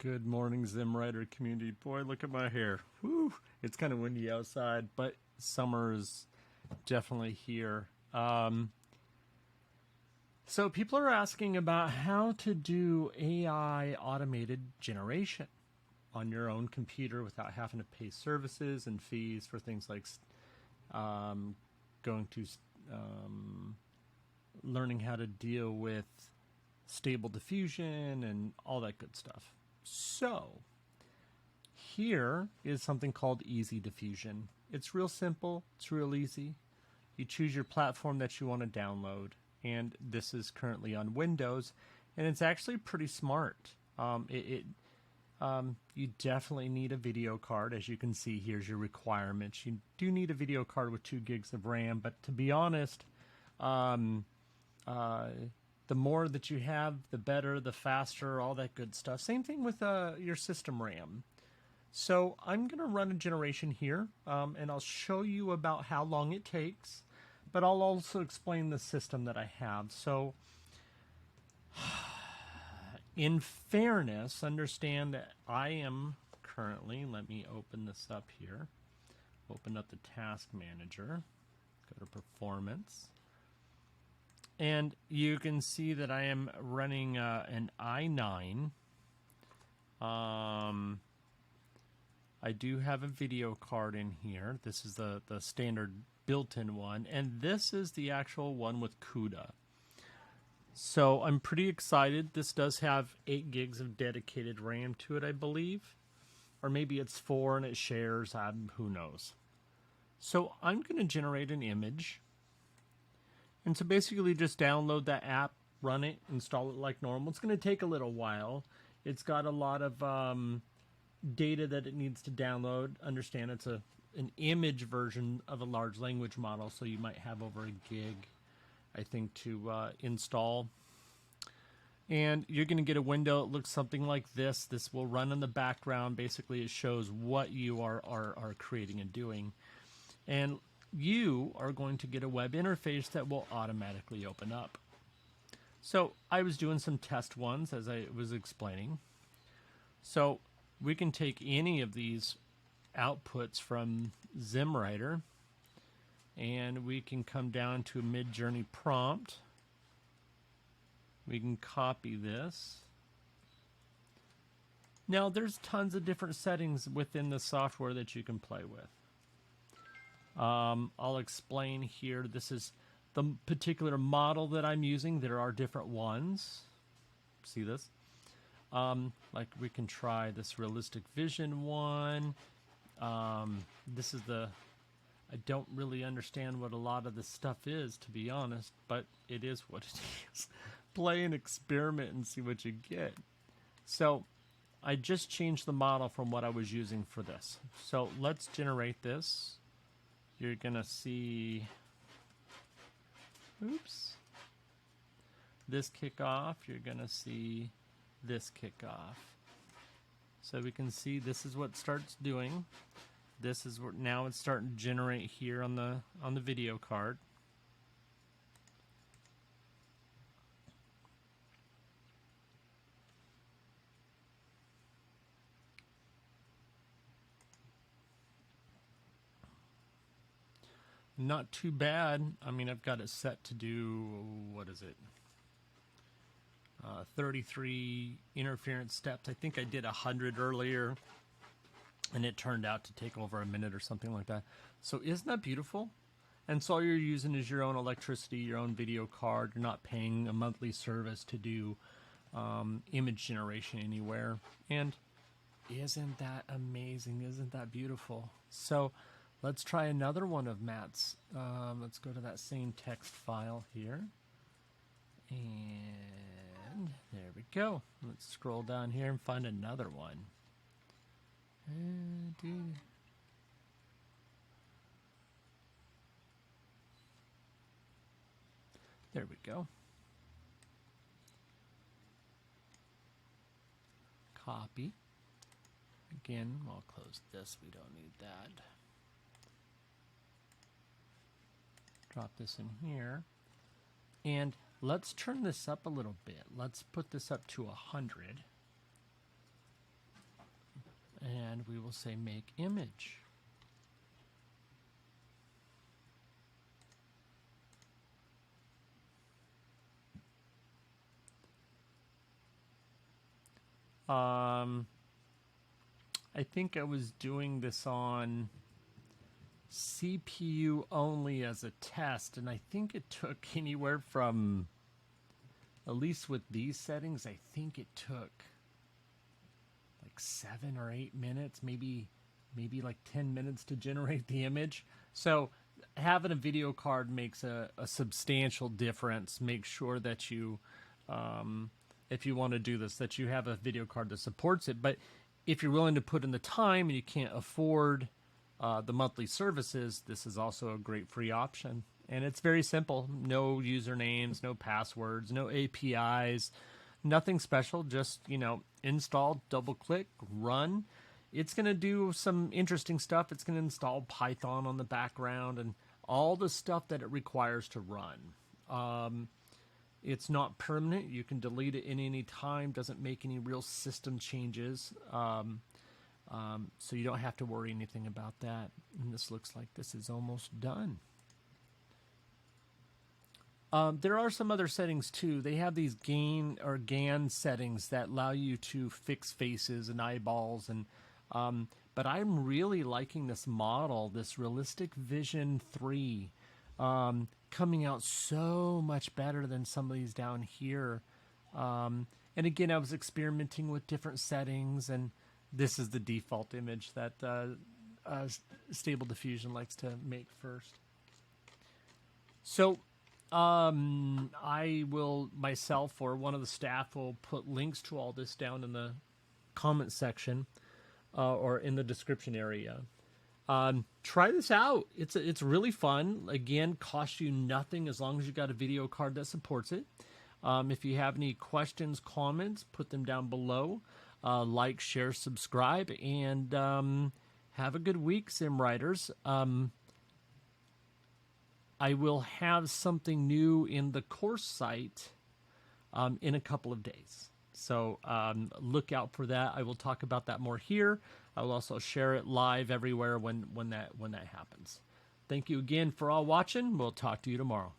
Good morning, ZimWriter community. Boy, look at my hair. Whew. It's kind of windy outside, but summer is definitely here. So people are asking about how to do AI automated generation on your own computer without having to pay services and fees for things like going to learning how to deal with stable diffusion and all that good stuff. So here is something called Easy Diffusion. It's real simple. It's real easy. You choose your platform that you want to download, and this is currently on Windows, and it's actually pretty smart. You definitely need a video card. As you can see, here's your requirements. You do need a video card with 2 gigs of RAM, but to be honest, the more that you have, the better, the faster, all that good stuff. Same thing with your system RAM. So I'm going to run a generation here, and I'll show you about how long it takes, but I'll also explain the system that I have. So in fairness, understand that I am currently, let me open this up here, open up the task manager, go to performance. And you can see that I am running an i9. I do have a video card in here. This is the standard built-in one. And this is the actual one with CUDA. So I'm pretty excited. This does have 8 gigs of dedicated RAM to it, I believe. Or maybe it's 4 and it shares. Who knows. So I'm going to generate an image. And so basically just download that app, run it, install it like normal. It's going to take a little while. It's got a lot of data that it needs to download. Understand it's an image version of a large language model, so you might have over a gig, I think, to install. And you're going to get a window. It looks something like this. This will run in the background. Basically, it shows what you are creating and doing. And you are going to get a web interface that will automatically open up. So I was doing some test ones as I was explaining. So we can take any of these outputs from ZimWriter and we can come down to a Midjourney prompt. We can copy this. Now there's tons of different settings within the software that you can play with. I'll explain here. This is the particular model that I'm using. There are different ones. See this? Like we can try this realistic vision one. This is I don't really understand what a lot of this stuff is, to be honest, but it is what it is. Play and experiment and see what you get. So I just changed the model from what I was using for this. So let's generate this. You're going to see, this kick off. You're going to see this kick off. So we can see this is what it starts doing. This is what now it's starting to generate here on the video card. Not too bad. I mean, I've got it set to do, what is it? 33 interference steps. I think I did 100 earlier, and it turned out to take over a minute or something like that. So isn't that beautiful? And so all you're using is your own electricity, your own video card. You're not paying a monthly service to do image generation anywhere. And isn't that amazing? Isn't that beautiful? So let's try another one of Matt's. Let's go to that same text file here. And there we go. Let's scroll down here and find another one. There we go. Copy. Again, I'll close this. We don't need that. Drop this in here. And let's turn this up a little bit. Let's put this up to 100. And we will say make image. I think I was doing this on CPU only as a test, and I think it took anywhere from, at least with these settings, I think it took like 7 or 8 minutes, maybe like 10 minutes to generate the image. So having a video card makes a substantial difference. Make sure that you, if you want to do this, that you have a video card that supports it. But if you're willing to put in the time and you can't afford the monthly services, this is also a great free option. And it's very simple. No usernames, no passwords, no APIs, nothing special. Just, install, double click, run. It's going to do some interesting stuff. It's going to install Python on the background and all the stuff that it requires to run. It's not permanent. You can delete it in any time. Doesn't make any real system changes. So you don't have to worry anything about that. And this looks like this is almost done. There are some other settings too. They have these gain or GAN settings that allow you to fix faces and eyeballs, and but I'm really liking this model, this Realistic Vision 3, coming out so much better than some of these down here. And again, I was experimenting with different settings, and this is the default image that Stable Diffusion likes to make first. So I will myself or one of the staff will put links to all this down in the comment section or in the description area. Try this out. It's really fun. Again, costs you nothing as long as you got a video card that supports it. If you have any questions, comments, put them down below. Like, share, subscribe, and have a good week, Sim Riders. I will have something new in the course site in a couple of days. So look out for that. I will talk about that more here. I will also share it live everywhere when that happens. Thank you again for all watching. We'll talk to you tomorrow.